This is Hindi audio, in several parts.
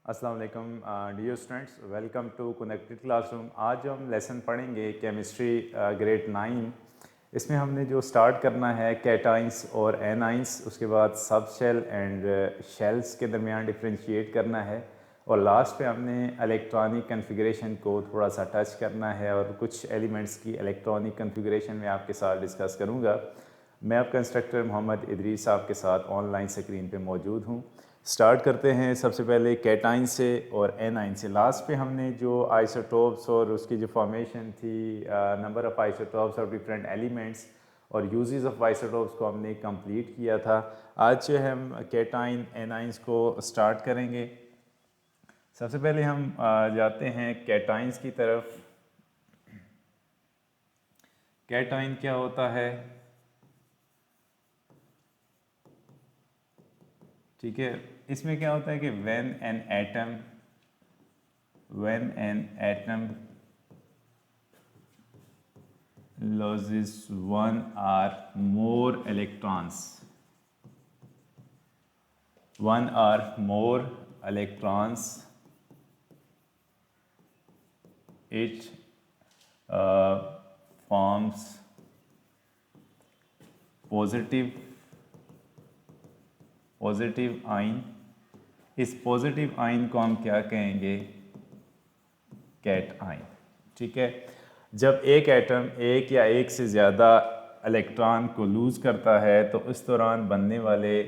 अस्सलाम वालेकुम dear students, welcome to connected classroom. आज जो हम लेसन पढ़ेंगे केमिस्ट्री ग्रेड 9। इसमें हमने जो स्टार्ट करना है कैटाइंस और एनाइंस, उसके बाद सब शेल एंड शेल्स के दरमियान डिफ्रेंशिएट करना है, और लास्ट पे हमने इलेक्ट्रॉनिक कन्फिग्रेशन को थोड़ा सा टच करना है और कुछ एलिमेंट्स की इलेक्ट्रॉनिक कन्फिग्रेशन में आपके साथ डिस्कस करूँगा। मैं आपका इंस्ट्रक्टर मोहम्मद इदरीस आपके साथ ऑनलाइन स्क्रीन पे मौजूद हूँ। स्टार्ट करते हैं सबसे पहले कैटाइन से और एनाइन से। लास्ट पे हमने जो आइसोटोप्स और उसकी जो फॉर्मेशन थी, नंबर ऑफ़ आइसोटोप्स और डिफरेंट एलिमेंट्स और यूजेस ऑफ आइसोटोप्स को हमने कंप्लीट किया था। आज जो है हम कैटाइन एनाइंस को स्टार्ट करेंगे। सबसे पहले हम जाते हैं कैटाइंस की तरफ। कैटाइन क्या होता है? ठीक है, इसमें क्या होता है कि when an atom loses one or more electrons, it forms positive ion. इस पॉजिटिव आइन को हम क्या कहेंगे? कैट आइन। ठीक है, जब एक एटम एक या एक से ज़्यादा इलेक्ट्रॉन को लूज़ करता है तो उस दौरान बनने वाले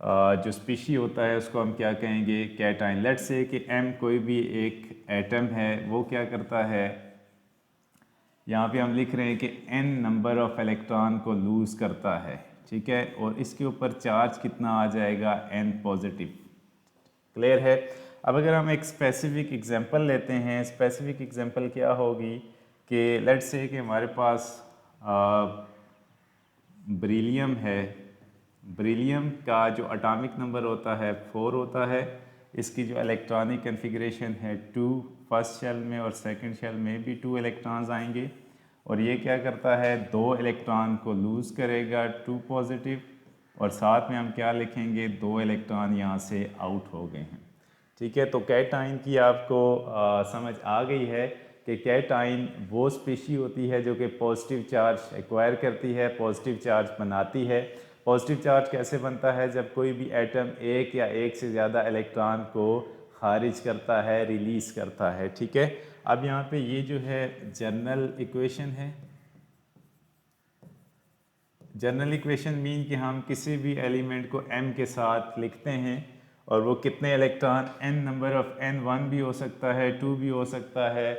जो स्पीशी होता है उसको हम क्या कहेंगे? कैट आइन। लेट्स से कि एम कोई भी एक एटम है, वो क्या करता है, यहाँ पे हम लिख रहे हैं कि n नंबर ऑफ इलेक्ट्रॉन को लूज़ करता है। ठीक है, और इसके ऊपर चार्ज कितना आ जाएगा? n positive. क्लियर है? अब अगर हम एक स्पेसिफिक एग्जांपल लेते हैं, स्पेसिफिक एग्जांपल क्या होगी कि लेट्स से कि हमारे पास ब्रिलियम है। ब्रिलियम का जो एटॉमिक नंबर होता है 4 होता है। इसकी जो इलेक्ट्रॉनिक कन्फिग्रेशन है 2, फर्स्ट शेल में और सेकंड शेल में भी 2 इलेक्ट्रॉन्स आएंगे, और ये क्या करता है? 2 इलेक्ट्रॉन को लूज़ करेगा, 2 पॉजिटिव, और साथ में हम क्या लिखेंगे? 2 इलेक्ट्रॉन यहाँ से आउट हो गए हैं। ठीक है, तो कैटाइन की आपको समझ आ गई है कि कैटाइन वो स्पीशी होती है जो कि पॉजिटिव चार्ज एक्वायर करती है, पॉजिटिव चार्ज बनाती है। पॉजिटिव चार्ज कैसे बनता है? जब कोई भी एटम एक या एक से ज़्यादा इलेक्ट्रॉन को खारिज करता है, रिलीज़ करता है। ठीक है, अब यहाँ पे ये जो है जनरल इक्वेशन है। जनरल इक्वेशन मीन कि हम किसी भी एलिमेंट को m के साथ लिखते हैं और वो कितने electron, n number of n, 1 भी हो सकता है, 2 भी हो सकता है,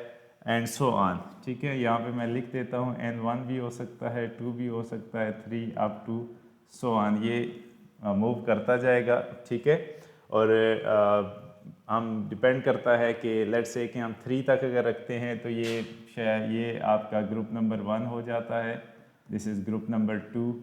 एंड सो ऑन। ठीक है, यहाँ पे मैं लिख देता हूँ n 1 भी हो सकता है, 2 भी हो सकता है, 3 अप टू सो ऑन, ये मूव करता जाएगा। ठीक है, और हम डिपेंड करता है कि लेट्स से कि हम 3 तक अगर रखते हैं तो ये आपका ग्रुप नंबर 1 हो जाता है, दिस इज़ ग्रुप नंबर 2,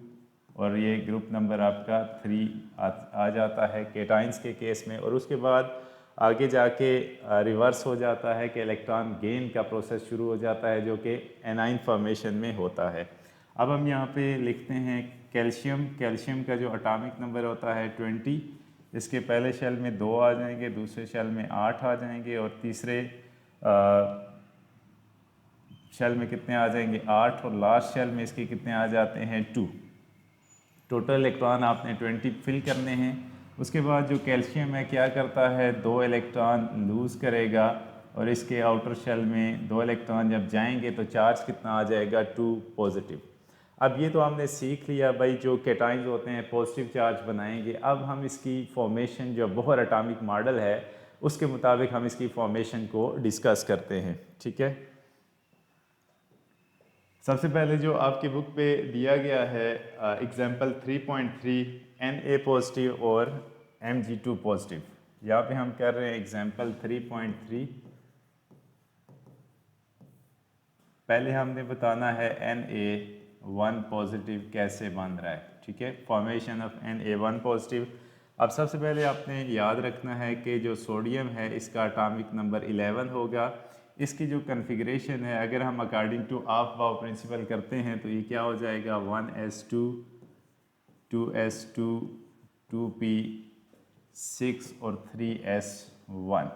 और ये ग्रुप नंबर आपका 3 आ जाता है कैटाइंस के केस में। और उसके बाद आगे जाके रिवर्स हो जाता है कि इलेक्ट्रॉन गेन का प्रोसेस शुरू हो जाता है जो कि एनाइन फॉर्मेशन में होता है। अब हम यहाँ पे लिखते हैं कैल्शियम। कैल्शियम का जो एटॉमिक नंबर होता है 20। इसके पहले शेल में 2 आ जाएंगे, दूसरे शेल में 8 आ जाएंगे, और तीसरे शेल में कितने आ जाएंगे? 8, और लास्ट शेल में इसके कितने आ जाते हैं? 2। टोटल इलेक्ट्रॉन आपने 20 फिल करने हैं। उसके बाद जो कैल्शियम है क्या करता है? 2 इलेक्ट्रॉन लूज़ करेगा, और इसके आउटर शेल में 2 इलेक्ट्रॉन जब जाएंगे तो चार्ज कितना आ जाएगा? 2 पॉजिटिव। अब ये तो हमने सीख लिया भाई, जो कैटाइंस होते हैं पॉजिटिव चार्ज बनाएंगे। अब हम इसकी फॉर्मेशन, जो बोहर एटॉमिक मॉडल है उसके मुताबिक हम इसकी फॉर्मेशन को डिस्कस करते हैं। ठीक है, सबसे पहले जो आपकी बुक पे दिया गया है एग्जाम्पल 3.3 Na पॉजिटिव और Mg2 पॉजिटिव, यहाँ पे हम कर रहे हैं एग्जाम्पल 3.3। पहले हमने बताना है Na1 पॉजिटिव कैसे बन रहा है। ठीक है, फॉर्मेशन ऑफ Na1 पॉजिटिव। अब सबसे पहले आपने याद रखना है कि जो सोडियम है इसका एटॉमिक नंबर 11 होगा। इसकी जो कन्फिग्रेशन है, अगर हम अकॉर्डिंग टू ऑफ बाउ प्रिंसिपल करते हैं तो ये क्या हो जाएगा? 1s2 2s2 2p6 और 3s 1।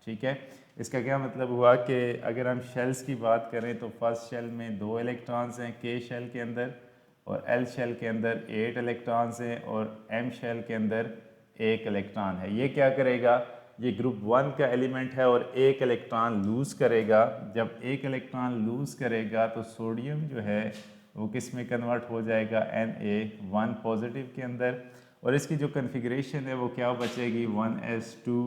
ठीक है, इसका क्या मतलब हुआ कि अगर हम शेल्स की बात करें तो फर्स्ट शेल में 2 इलेक्ट्रॉन्स हैं के शेल के अंदर, और एल शेल के अंदर 8 इलेक्ट्रॉन्स हैं, और एम शेल के अंदर 1 इलेक्ट्रॉन है। ये क्या करेगा, ये ग्रुप 1 का एलिमेंट है और 1 इलेक्ट्रॉन लूज़ करेगा। जब 1 इलेक्ट्रॉन लूज़ करेगा तो सोडियम जो है वो किस में कन्वर्ट हो जाएगा, Na1 पॉजिटिव के अंदर, और इसकी जो कन्फिग्रेशन है वो क्या बचेगी, 1s2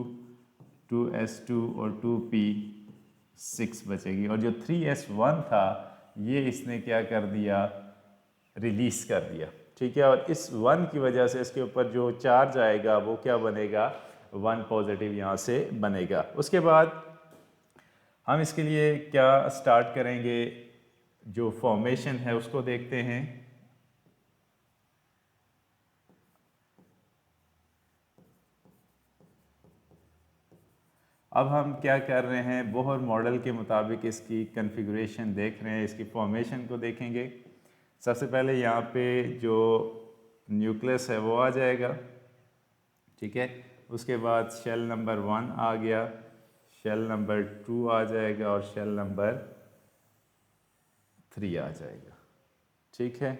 2s2 और 2p6 बचेगी। और जो 3s1 था ये इसने क्या कर दिया, रिलीज़ कर दिया। ठीक है, और इस 1 की वजह से इसके ऊपर जो चार्ज आएगा वो क्या बनेगा, 1 पॉजिटिव यहाँ से बनेगा। उसके बाद हम इसके लिए क्या स्टार्ट करेंगे, जो फॉर्मेशन है उसको देखते हैं। अब हम क्या कर रहे हैं, बोहर मॉडल के मुताबिक इसकी कन्फिगरेशन देख रहे हैं, इसकी फॉर्मेशन को देखेंगे। सबसे पहले यहाँ पे जो न्यूक्लियस है वो आ जाएगा। ठीक है, उसके बाद शेल नंबर 1 आ गया, शेल नंबर 2 आ जाएगा और शेल नंबर 3 आ जाएगा। ठीक है,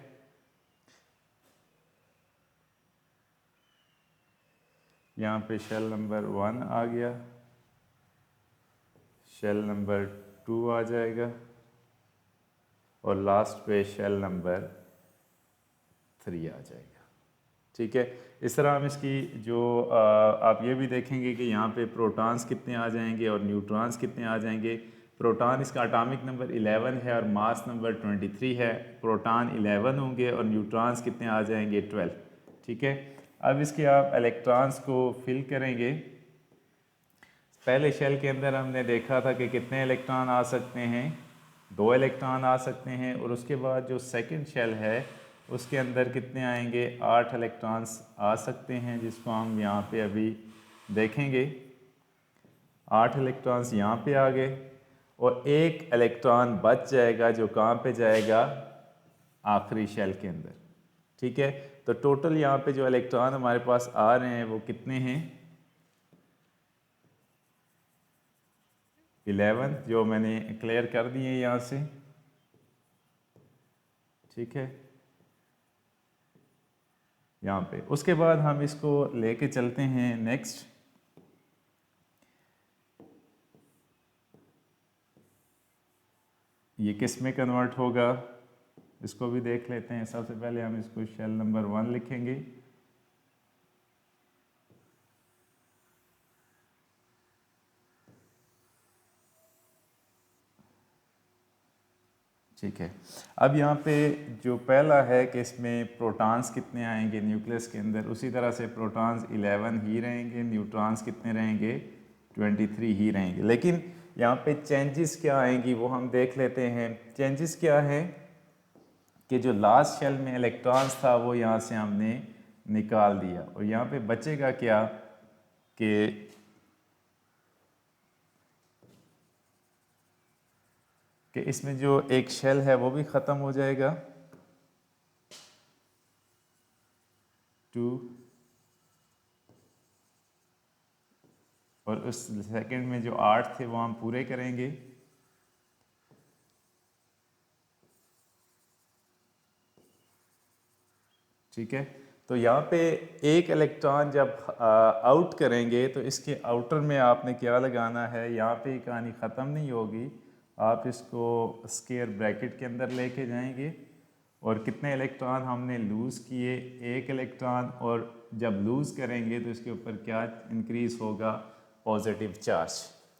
यहाँ पे शेल नंबर 1 आ गया, शेल नंबर 2 आ जाएगा और लास्ट पे शेल नंबर 3 आ जाएगा। ठीक है, इस तरह हम इसकी जो आप ये भी देखेंगे कि यहाँ पे प्रोटॉन्स कितने आ जाएंगे और न्यूट्रॉन्स कितने आ जाएंगे। प्रोटॉन इसका एटॉमिक नंबर 11 है और मास नंबर 23 है। प्रोटॉन 11 होंगे और न्यूट्रॉन्स कितने आ जाएंगे, 12। ठीक है, अब इसके आप इलेक्ट्रॉन्स को फिल करेंगे। पहले शेल के अंदर हमने देखा था कि कितने इलेक्ट्रॉन आ सकते हैं, 2 इलेक्ट्रॉन आ सकते हैं, और उसके बाद जो सेकंड शेल है उसके अंदर कितने आएंगे, 8 इलेक्ट्रॉन्स आ सकते हैं, जिसको हम यहाँ पे अभी देखेंगे। 8 इलेक्ट्रॉन्स यहाँ पे आ गए और 1 इलेक्ट्रॉन बच जाएगा जो कहाँ पे जाएगा, आखिरी शेल के अंदर। ठीक है, तो टोटल यहाँ पे जो इलेक्ट्रॉन हमारे पास आ रहे हैं वो कितने हैं, 11, जो मैंने क्लियर कर दिए यहाँ से। ठीक है, यहाँ पे उसके बाद हम इसको लेके चलते हैं नेक्स्ट। ये किस में कन्वर्ट होगा इसको भी देख लेते हैं। सबसे पहले हम इसको शेल नंबर 1 लिखेंगे। ठीक है, अब यहाँ पे जो पहला है कि इसमें प्रोटॉन्स कितने आएंगे न्यूक्लियस के अंदर, उसी तरह से प्रोटॉन्स 11 ही रहेंगे, न्यूट्रॉन्स कितने रहेंगे, 23 ही रहेंगे। लेकिन यहाँ पे चेंजेस क्या आएंगी वो हम देख लेते हैं। चेंजेस क्या है कि जो लास्ट शेल में इलेक्ट्रॉन्स था वो यहाँ से हमने निकाल दिया, और यहाँ पे बचेगा क्या कि इसमें जो एक शेल है वो भी ख़त्म हो जाएगा, 2, और उस सेकंड में जो 8 थे वो हम पूरे करेंगे। ठीक है, तो यहाँ पे एक इलेक्ट्रॉन जब आउट करेंगे तो इसके आउटर में आपने क्या लगाना है, यहाँ पे कहानी ख़त्म नहीं होगी, आप इसको स्क्वायर ब्रैकेट के अंदर लेके जाएंगे और कितने इलेक्ट्रॉन हमने लूज़ किए, 1 इलेक्ट्रॉन, और जब लूज़ करेंगे तो इसके ऊपर क्या इंक्रीज़ होगा, पॉजिटिव चार्ज।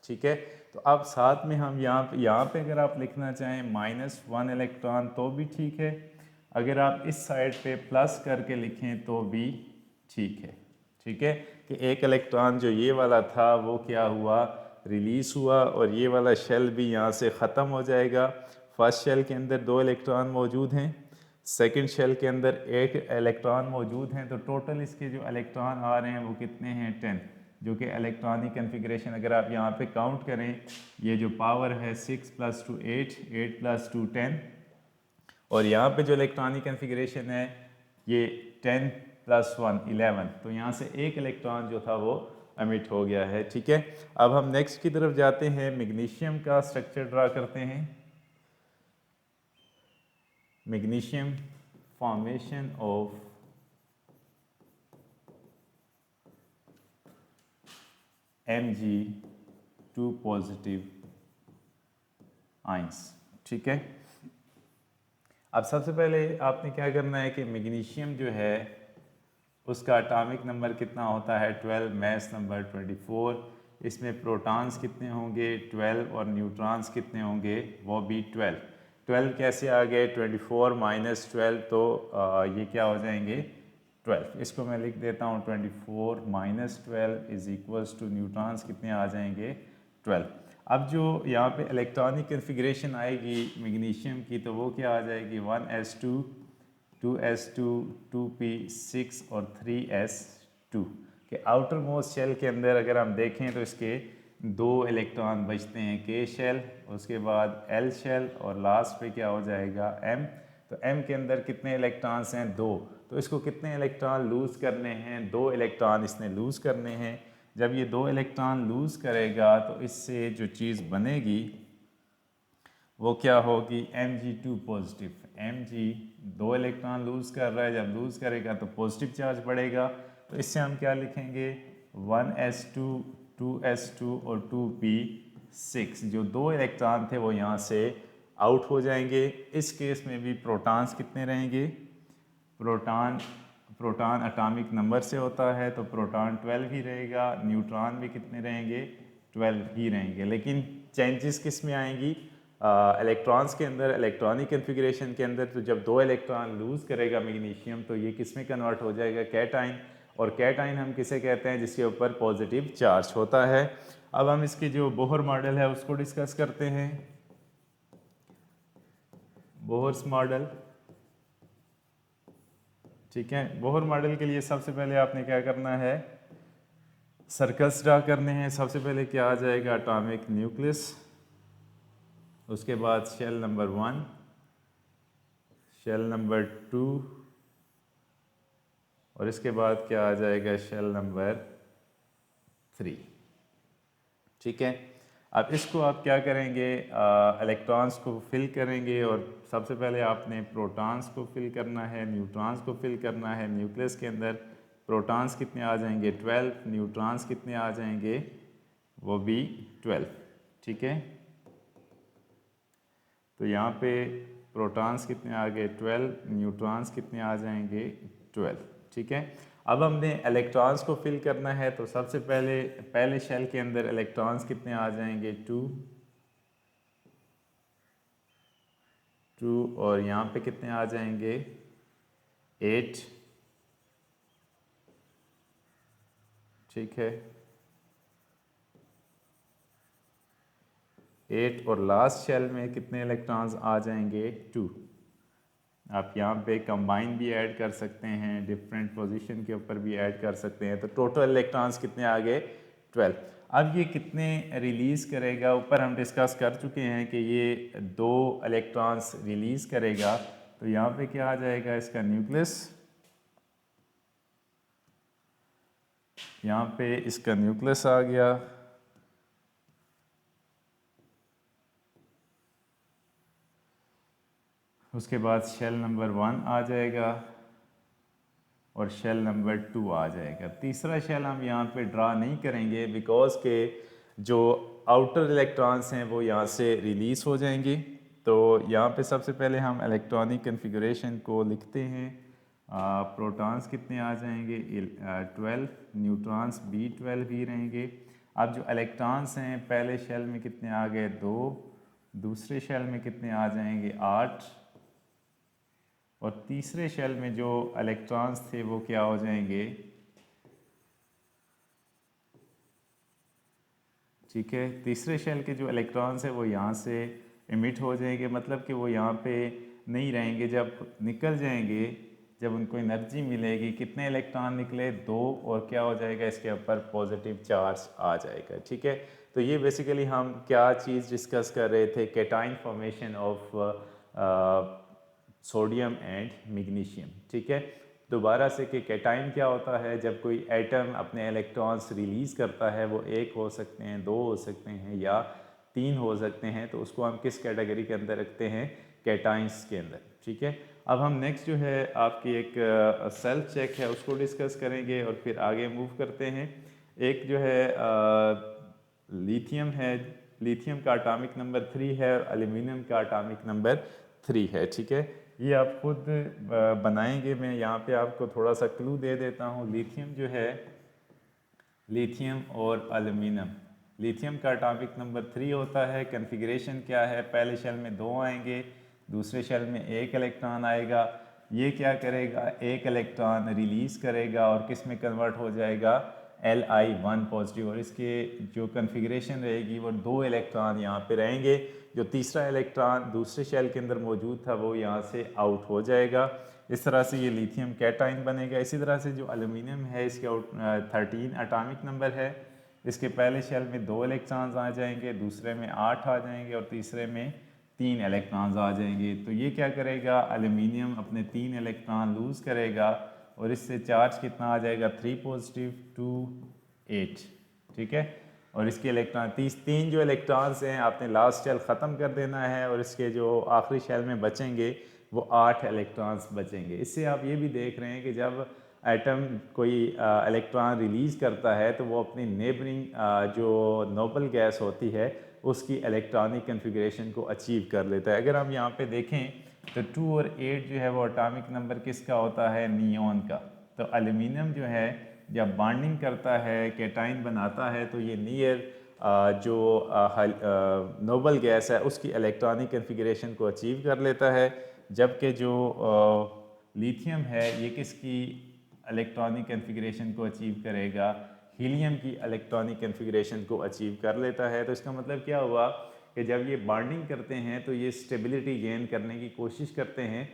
ठीक है, तो अब साथ में हम यहाँ पे अगर आप लिखना चाहें -1 इलेक्ट्रॉन तो भी ठीक है, अगर आप इस साइड पे प्लस करके लिखें तो भी ठीक है। ठीक है, कि 1 इलेक्ट्रॉन जो ये वाला था वो क्या हुआ, रिलीज़ हुआ, और ये वाला शेल भी यहाँ से ख़त्म हो जाएगा। फर्स्ट शेल के अंदर 2 इलेक्ट्रॉन मौजूद हैं, सेकंड शेल के अंदर 1 इलेक्ट्रॉन मौजूद हैं, तो टोटल इसके जो इलेक्ट्रॉन आ रहे हैं वो कितने हैं, 10, जो कि इलेक्ट्रॉनिक कन्फिग्रेशन अगर आप यहाँ पे काउंट करें, ये जो पावर है 6 + 2 8, 8 + 2 10, और यहाँ पे जो इलेक्ट्रॉनिक कन्फिग्रेशन है ये 10 + 1 11, तो यहाँ से 1 इलेक्ट्रॉन जो था वो एमिट हो गया है। ठीक है, अब हम नेक्स्ट की तरफ जाते हैं, मैग्नीशियम का स्ट्रक्चर ड्रा करते हैं। Magnesium formation of Mg2 positive ions. ठीक है, अब सबसे पहले आपने क्या करना है कि मैग्नीशियम जो है उसका एटॉमिक नंबर कितना होता है 12, मास नंबर 24, इसमें प्रोटॉन्स कितने होंगे 12 और न्यूट्रॉन्स कितने होंगे वो भी 12। 12 कैसे आ गए 24 माइनस 12, तो ये क्या हो जाएंगे 12। इसको मैं लिख देता हूँ 24 minus 12 is equals to neutrons कितने आ जाएंगे 12। अब जो यहाँ पे इलेक्ट्रॉनिक कन्फिग्रेशन आएगी मैग्नीशियम की तो वो क्या आ जाएगी 1s2 2s2 2p6 और 3s2 के आउटर मोस्ट शेल के अंदर अगर हम देखें तो इसके 2 इलेक्ट्रॉन बचते हैं k शेल, उसके बाद l शेल और लास्ट पे क्या हो जाएगा m। तो m के अंदर कितने इलेक्ट्रॉन्स हैं 2, तो इसको कितने इलेक्ट्रॉन लूज़ करने हैं 2 इलेक्ट्रॉन इसने लूज़ करने हैं। जब ये 2 इलेक्ट्रॉन लूज़ करेगा तो इससे जो चीज़ बनेगी वो क्या होगी Mg2 positive. Mg 2 electron loose कर रहा है, जब लूज़ करेगा तो पॉजिटिव चार्ज बढ़ेगा, तो इससे हम क्या लिखेंगे 1s2 2s2 और 2p6। जो 2 इलेक्ट्रॉन थे वो यहाँ से आउट हो जाएंगे। इस केस में भी प्रोटॉन्स कितने रहेंगे, प्रोटॉन एटॉमिक नंबर से होता है तो प्रोटॉन 12 ही रहेगा, न्यूट्रॉन भी कितने रहेंगे 12 ही रहेंगे। लेकिन चेंजेस किस में आएंगी इलेक्ट्रॉन्स के अंदर, इलेक्ट्रॉनिक कन्फिग्रेशन के अंदर। तो जब 2 इलेक्ट्रॉन लूज़ करेगा मैग्नीशियम तो ये किस में कन्वर्ट हो जाएगा कैटाइन, और कैटाइन हम किसे कहते हैं जिसके ऊपर पॉजिटिव चार्ज होता है। अब हम इसकी जो बोहर मॉडल है उसको डिस्कस करते हैं। बोहर्स मॉडल, ठीक है, बोहर मॉडल के लिए सबसे पहले आपने क्या करना है सर्कल्स ड्रा करने हैं। सबसे पहले क्या आ जाएगा एटॉमिक न्यूक्लियस, उसके बाद शेल नंबर 1, शेल नंबर 2 और इसके बाद क्या आ जाएगा शेल नंबर 3। ठीक है, अब इसको आप क्या करेंगे इलेक्ट्रॉन्स को फिल करेंगे, और सबसे पहले आपने प्रोटॉन्स को फिल करना है, न्यूट्रॉन्स को फिल करना है। न्यूक्लियस के अंदर प्रोटॉन्स कितने आ जाएंगे 12, न्यूट्रॉन्स कितने आ जाएंगे वो भी 12। ठीक है, तो यहाँ पे प्रोटॉन्स कितने आ गए 12, न्यूट्रॉन्स कितने आ जाएंगे 12। ठीक है, अब हमने इलेक्ट्रॉन्स को फिल करना है तो सबसे पहले शेल के अंदर इलेक्ट्रॉन्स कितने आ जाएंगे 2 और यहाँ पे कितने आ जाएंगे 8। ठीक है, 8 और लास्ट शेल में कितने इलेक्ट्रॉन्स आ जाएंगे 2। आप यहाँ पे कंबाइन भी ऐड कर सकते हैं, डिफरेंट पोजीशन के ऊपर भी ऐड कर सकते हैं। तो टोटल इलेक्ट्रॉन्स कितने आ गए 12। अब ये कितने रिलीज़ करेगा, ऊपर हम डिस्कस कर चुके हैं कि ये 2 इलेक्ट्रॉन्स रिलीज़ करेगा। तो यहाँ पे क्या आ जाएगा इसका न्यूक्लियस, यहाँ पे इसका न्यूक्लियस आ गया, उसके बाद शेल नंबर 1 आ जाएगा और शेल नंबर 2 आ जाएगा। तीसरा शेल हम यहाँ पे ड्रा नहीं करेंगे बिकॉज के जो आउटर इलेक्ट्रॉन्स हैं वो यहाँ से रिलीज़ हो जाएंगे। तो यहाँ पे सबसे पहले हम इलेक्ट्रॉनिक कन्फिगरेशन को लिखते हैं। प्रोटॉन्स कितने आ जाएंगे 12, न्यूट्रॉन्स भी 12 ही रहेंगे। अब जो इलेक्ट्रॉन्स हैं पहले शेल में कितने आ गए 2, दूसरे शेल में कितने आ जाएंगे 8 और तीसरे शेल में जो इलेक्ट्रॉन्स थे वो क्या हो जाएंगे, ठीक है, तीसरे शेल के जो इलेक्ट्रॉन्स हैं वो यहाँ से इमिट हो जाएंगे, मतलब कि वो यहाँ पे नहीं रहेंगे। जब निकल जाएंगे, जब उनको एनर्जी मिलेगी, कितने इलेक्ट्रॉन निकले 2 और क्या हो जाएगा इसके ऊपर पॉजिटिव चार्ज आ जाएगा। ठीक है, तो ये बेसिकली हम क्या चीज़ डिस्कस कर रहे थे, cation formation of sodium and magnesium. ठीक है, दोबारा से कि कैटाइन क्या होता है। जब कोई एटम अपने इलेक्ट्रॉन्स रिलीज़ करता है, वो एक हो सकते हैं, दो हो सकते हैं या तीन हो सकते हैं, तो उसको हम किस कैटेगरी के अंदर रखते हैं, कैटाइंस के अंदर। ठीक है, अब हम नेक्स्ट जो है आपकी एक सेल्फ चेक है उसको डिस्कस करेंगे और फिर आगे मूव करते हैं। एक जो है लिथियम है, लिथियम का एटॉमिक नंबर 3 है और एल्यूमिनियम का एटॉमिक नंबर 3 है। ठीक है, ये आप खुद बनाएंगे, मैं यहाँ पे आपको थोड़ा सा क्लू दे देता हूँ। लिथियम जो है, लिथियम और एल्यूमिनियम, लिथियम का एटॉमिक नंबर 3 होता है। कॉन्फ़िगरेशन क्या है, पहले शेल में 2 आएंगे, दूसरे शेल में 1 इलेक्ट्रॉन आएगा। ये क्या करेगा, एक इलेक्ट्रॉन रिलीज़ करेगा और किस में कन्वर्ट हो जाएगा, Li1 पॉजिटिव, और इसके जो कॉन्फ़िगरेशन रहेगी वो 2 इलेक्ट्रॉन यहाँ पे रहेंगे। जो तीसरा इलेक्ट्रॉन दूसरे शेल के अंदर मौजूद था वो यहाँ से आउट हो जाएगा। इस तरह से ये लिथियम कैटाइन बनेगा। इसी तरह से जो एल्यूमिनियम है, इसके 13 एटॉमिक नंबर है। इसके पहले शेल में 2 इलेक्ट्रॉन्स आ जाएंगे, दूसरे में 8 आ जाएंगे और तीसरे में 3 इलेक्ट्रॉन्स आ जाएंगे। तो ये क्या करेगा, एल्यूमिनियम अपने 3 इलेक्ट्रॉन लूज़ करेगा और इससे चार्ज कितना आ जाएगा, 3 पॉजिटिव 2 8। ठीक है, और इसके इलेक्ट्रॉन 3 जो इलेक्ट्रॉन्स हैं आपने लास्ट शेल ख़त्म कर देना है और इसके जो आखिरी शेल में बचेंगे वो 8 इलेक्ट्रॉन्स बचेंगे। इससे आप ये भी देख रहे हैं कि जब एटम कोई इलेक्ट्रॉन रिलीज़ करता है तो वो अपनी नेबरिंग जो नोबल गैस होती है उसकी इलेक्ट्रॉनिक कन्फिग्रेशन को अचीव कर लेता है। अगर हम यहाँ पे देखें तो 2 और 8 जो है वो एटॉमिक नंबर किसका होता है, नियॉन का। तो एल्यूमिनियम जो है जब बॉन्डिंग करता है, कैटाइन बनाता है, तो ये नियर जो नोबल गैस है उसकी इलेक्ट्रॉनिक कन्फिग्रेशन को अचीव कर लेता है। जबकि जो लिथियम है ये किसकी इलेक्ट्रॉनिक कन्फिग्रेशन को अचीव करेगा, हीलियम की इलेक्ट्रॉनिक कन्फिग्रेशन को अचीव कर लेता है। तो इसका मतलब क्या हुआ कि जब ये बॉन्डिंग करते हैं तो ये स्टेबिलिटी गेन करने की कोशिश करते हैं।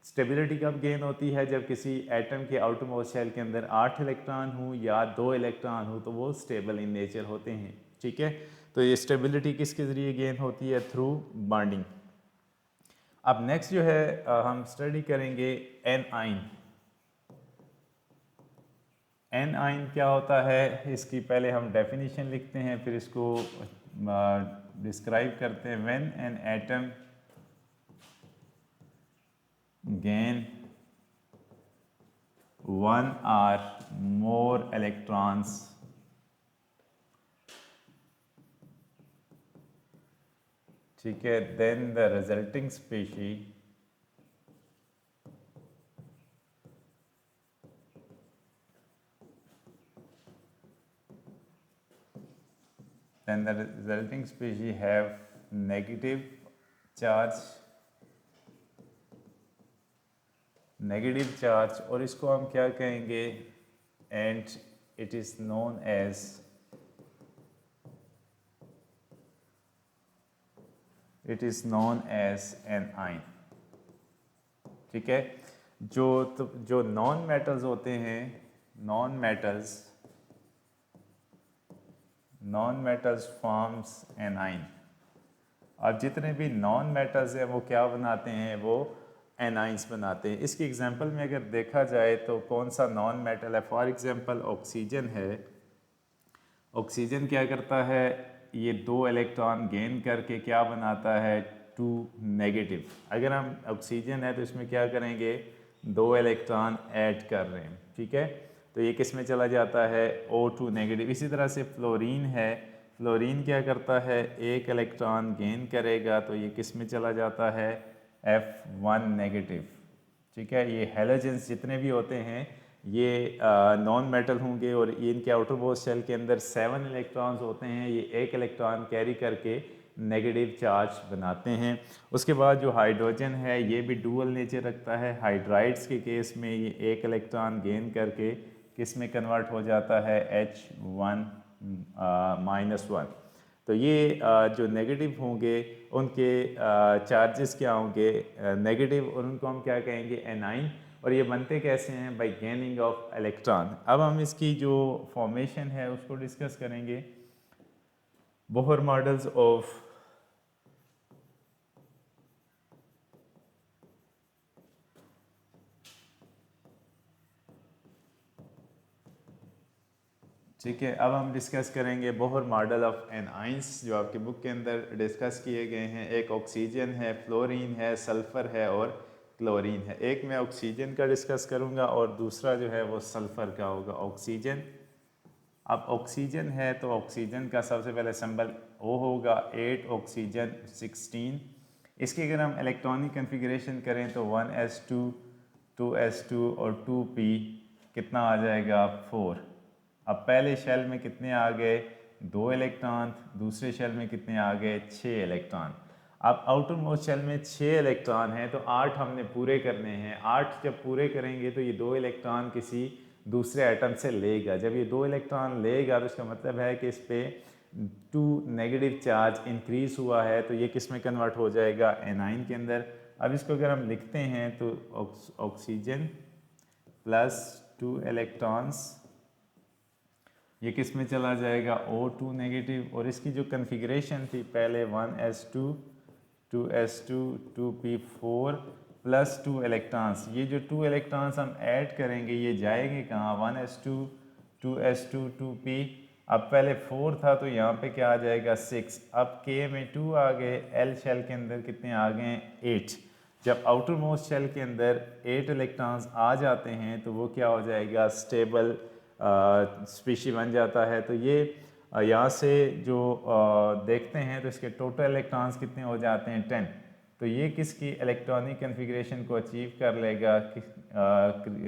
स्टेबिलिटी कब गेन होती है, जब किसी एटम के आउटरमोस्ट शेल के अंदर 8 इलेक्ट्रॉन हो या 2 इलेक्ट्रॉन हो तो वो स्टेबल इन नेचर होते हैं। ठीक है, तो ये स्टेबिलिटी किसके ज़रिए गेन होती है, थ्रू बॉन्डिंग। अब नेक्स्ट जो है हम स्टडी करेंगे एनाइन। एनाइन क्या होता है, इसकी पहले हम डेफिनेशन लिखते हैं फिर इसको डिस्क्राइब करते हैं। When an atom gain 1 or more electrons ठीक है, then the resulting species have negative charge और इसको हम क्या कहेंगे, and it is known as anion। ठीक है, जो नॉन मेटल्स होते हैं, नॉन मेटल्स फॉर्म्स एनाइन। अब जितने भी नॉन मेटल्स हैं वो क्या बनाते हैं, वो एनाइंस बनाते हैं। इसकी एग्जांपल में अगर देखा जाए तो कौन सा नॉन मेटल है, फॉर एग्जांपल ऑक्सीजन है। ऑक्सीजन क्या करता है, ये 2 इलेक्ट्रॉन गेन करके क्या बनाता है, 2 नेगेटिव। अगर हम ऑक्सीजन है तो इसमें क्या करेंगे, 2 इलेक्ट्रॉन ऐड कर रहे हैं। ठीक है, तो ये किस में चला जाता है, O2 नेगेटिव। इसी तरह से फ्लोरीन है, फ्लोरीन क्या करता है, 1 इलेक्ट्रॉन गेन करेगा तो ये किस में चला जाता है, F1 नेगेटिव। ठीक है, ये हैलोजेंस जितने भी होते हैं ये नॉन मेटल होंगे और ये इनके आउटर मोस्ट शेल के अंदर 7 इलेक्ट्रॉन्स होते हैं। ये 1 इलेक्ट्रॉन कैरी करके नेगेटिव चार्ज बनाते हैं। उसके बाद जो हाइड्रोजन है ये भी डुअल नेचर रखता है। हाइड्राइड्स के केस में ये 1 इलेक्ट्रॉन गेन करके किस में कन्वर्ट हो जाता है, H1 -1। तो ये जो नेगेटिव होंगे उनके चार्जेस क्या होंगे, नेगेटिव, और उनको हम क्या कहेंगे, एनाइन। और ये बनते कैसे हैं, बाय गेनिंग ऑफ इलेक्ट्रॉन। अब हम इसकी जो फॉर्मेशन है उसको डिस्कस करेंगे। बोहर मॉडल्स ऑफ ठीक है। अब हम डिस्कस करेंगे बोहर मॉडल ऑफ एनाइंस जो आपकी बुक के अंदर डिस्कस किए गए हैं। एक ऑक्सीजन है, फ्लोरीन है, सल्फ़र है और क्लोरीन है। एक मैं ऑक्सीजन का डिस्कस करूंगा और दूसरा जो है वो सल्फ़र का होगा। ऑक्सीजन, अब ऑक्सीजन है तो ऑक्सीजन का सबसे पहले सिंबल O होगा, 8 ऑक्सीजन 16। इसकी अगर हम इलेक्ट्रॉनिक कन्फिग्रेशन करें तो 1s2 2s2 और 2p कितना आ जाएगा 4। अब पहले शेल में कितने आ गए 2 इलेक्ट्रॉन, दूसरे शेल में कितने आ गए 6 इलेक्ट्रॉन। अब आउटर मोस्ट शेल में 6 इलेक्ट्रॉन हैं तो 8 हमने पूरे करने हैं। 8 जब पूरे करेंगे तो ये 2 इलेक्ट्रॉन किसी दूसरे एटम से लेगा। जब ये 2 इलेक्ट्रॉन लेगा तो इसका मतलब है कि इस पर 2 नेगेटिव चार्ज इंक्रीज हुआ है, तो ये किस में कन्वर्ट हो जाएगा एनाइन के अंदर। अब इसको अगर हम लिखते हैं तो ऑक्सीजन प्लस 2 इलेक्ट्रॉन्स ये किस में चला जाएगा O2 नेगेटिव। और इसकी जो कन्फिग्रेशन थी पहले 1s2 2s2 2p4 plus 2 electrons, ये जो 2 इलेक्ट्रॉन्स हम ऐड करेंगे ये जाएंगे कहाँ 1s2 2s2 2p। अब पहले 4 था तो यहाँ पे क्या आ जाएगा 6। अब K में 2 आ गए, L शेल के अंदर कितने आ गए 8। जब आउटर मोस्ट शेल के अंदर 8 इलेक्ट्रॉन्स आ जाते हैं तो वो क्या हो जाएगा स्टेबल स्पीशी बन जाता है। तो ये यहाँ से जो देखते हैं तो इसके टोटल इलेक्ट्रॉन्स कितने हो जाते हैं 10। तो ये किसकी इलेक्ट्रॉनिक कन्फिग्रेशन को अचीव कर लेगा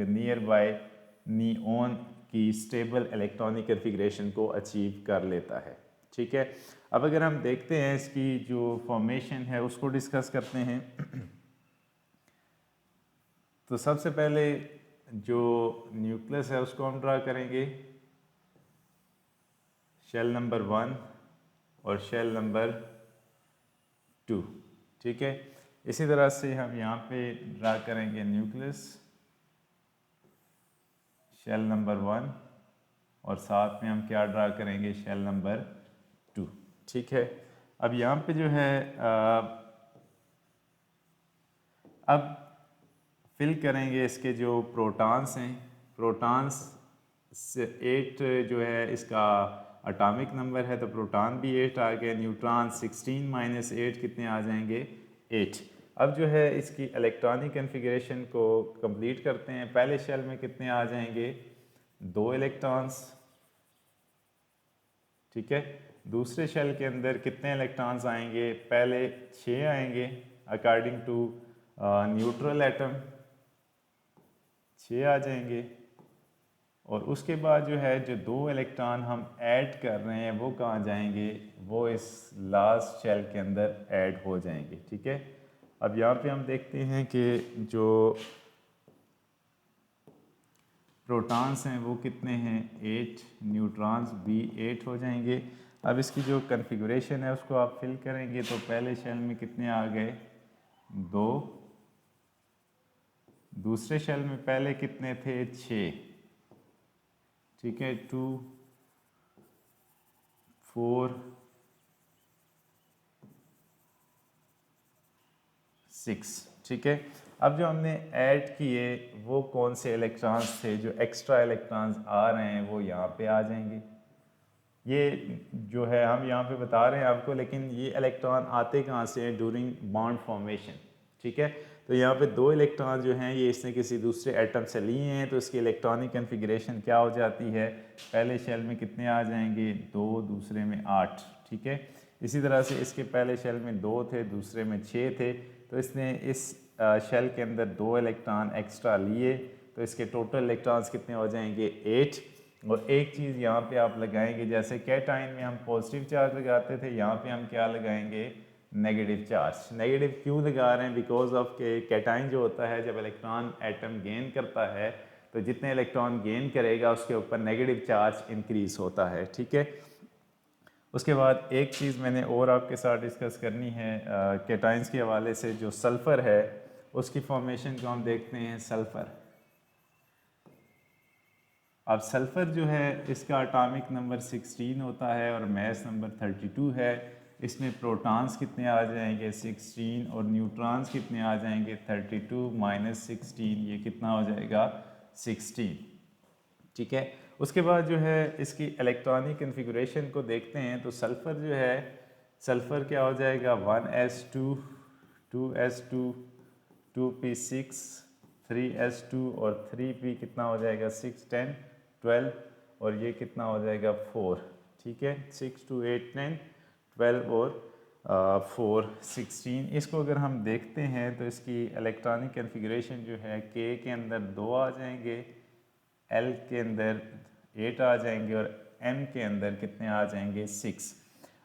नियर बाय नियोन की स्टेबल इलेक्ट्रॉनिक कन्फिग्रेशन को अचीव कर लेता है। ठीक है। अब अगर हम देखते हैं इसकी जो फॉर्मेशन है उसको डिस्कस करते हैं तो सबसे पहले जो न्यूक्लियस है उसको हम ड्रा करेंगे, शेल नंबर 1 और शेल नंबर 2। ठीक है। इसी तरह से हम यहाँ पे ड्रा करेंगे न्यूक्लियस, शेल नंबर 1 और साथ में हम क्या ड्रा करेंगे शेल नंबर 2। ठीक है। अब यहाँ पे जो है अब फिल करेंगे इसके जो प्रोटॉन्स हैं। प्रोटॉन्स से 8 जो है इसका एटॉमिक नंबर है तो प्रोटॉन भी 8 आ गए। न्यूट्रॉन 16 माइनस 8 कितने आ जाएंगे 8। अब जो है इसकी इलेक्ट्रॉनिक कन्फिग्रेशन को कंप्लीट करते हैं। पहले शेल में कितने आ जाएंगे 2 इलेक्ट्रॉन्स। ठीक है। दूसरे शेल के अंदर कितने इलेक्ट्रॉन्स आएंगे, पहले 6 आएंगे अकॉर्डिंग टू न्यूट्रल एटम 6 आ जाएंगे। और उसके बाद जो है जो 2 इलेक्ट्रॉन हम ऐड कर रहे हैं वो कहाँ जाएंगे, वो इस लास्ट शेल के अंदर ऐड हो जाएंगे। ठीक है। अब यहाँ पे हम देखते हैं कि जो प्रोटॉन्स हैं वो कितने हैं 8, न्यूट्रॉन्स भी 8 हो जाएंगे। अब इसकी जो कन्फिगरेशन है उसको आप फिल करेंगे तो पहले शेल में कितने आ गए 2, दूसरे शेल में पहले कितने थे 6। ठीक है। 2 4 6। ठीक है। अब जो हमने ऐड किए वो कौन से इलेक्ट्रॉन्स थे, जो एक्स्ट्रा इलेक्ट्रॉन्स आ रहे हैं वो यहाँ पे आ जाएंगे। ये जो है हम यहाँ पे बता रहे हैं आपको, लेकिन ये इलेक्ट्रॉन आते कहाँ से हैं ड्यूरिंग बॉन्ड फॉर्मेशन। ठीक है। तो यहाँ पे 2 इलेक्ट्रॉन जो हैं ये इसने किसी दूसरे एटम से लिए हैं तो इसकी इलेक्ट्रॉनिक कन्फिग्रेशन क्या हो जाती है, पहले शेल में कितने आ जाएंगे 2, दूसरे में 8। ठीक है। इसी तरह से इसके पहले शेल में 2 थे, दूसरे में 6 थे, तो इसने इस शेल के अंदर 2 इलेक्ट्रॉन एक्स्ट्रा लिए तो इसके टोटल इलेक्ट्रॉन्स कितने हो जाएंगे 8। और एक चीज़ यहाँ पे आप लगाएंगे, जैसे कैटाइन में हम पॉजिटिव चार्ज लगाते थे, यहाँ पे हम क्या लगाएंगे नेगेटिव चार्ज। नेगेटिव क्यों लगा रहे हैं, बिकॉज ऑफ के कैटाइन जो होता है जब इलेक्ट्रॉन एटम गेन करता है तो जितने इलेक्ट्रॉन गेन करेगा उसके ऊपर नेगेटिव चार्ज इंक्रीज होता है। ठीक है। उसके बाद एक चीज़ मैंने और आपके साथ डिस्कस करनी है कैटाइंस के हवाले से, जो सल्फ़र है उसकी फॉर्मेशन को हम देखते हैं। सल्फ़र, अब सल्फ़र जो है इसका एटॉमिक नंबर 16 होता है और मास नंबर 32 है। इसमें प्रोटॉन्स कितने आ जाएंगे 16 और न्यूट्रॉन्स कितने आ जाएंगे 32 माइनस 16, ये कितना हो जाएगा 16। ठीक है। उसके बाद जो है इसकी इलेक्ट्रॉनिक कन्फिगरेशन को देखते हैं। तो सल्फ़र जो है, सल्फ़र क्या हो जाएगा 1s2 2s2 2p6 3s2 और 3p कितना हो जाएगा 6 10 12 और ये कितना हो जाएगा 4। ठीक है, 6 2 8 10 12 और 4 16। इसको अगर हम देखते हैं तो इसकी इलेक्ट्रॉनिक कन्फिगरेशन जो है K के अंदर 2 आ जाएंगे, L के अंदर 8 आ जाएंगे और M के अंदर कितने आ जाएंगे 6।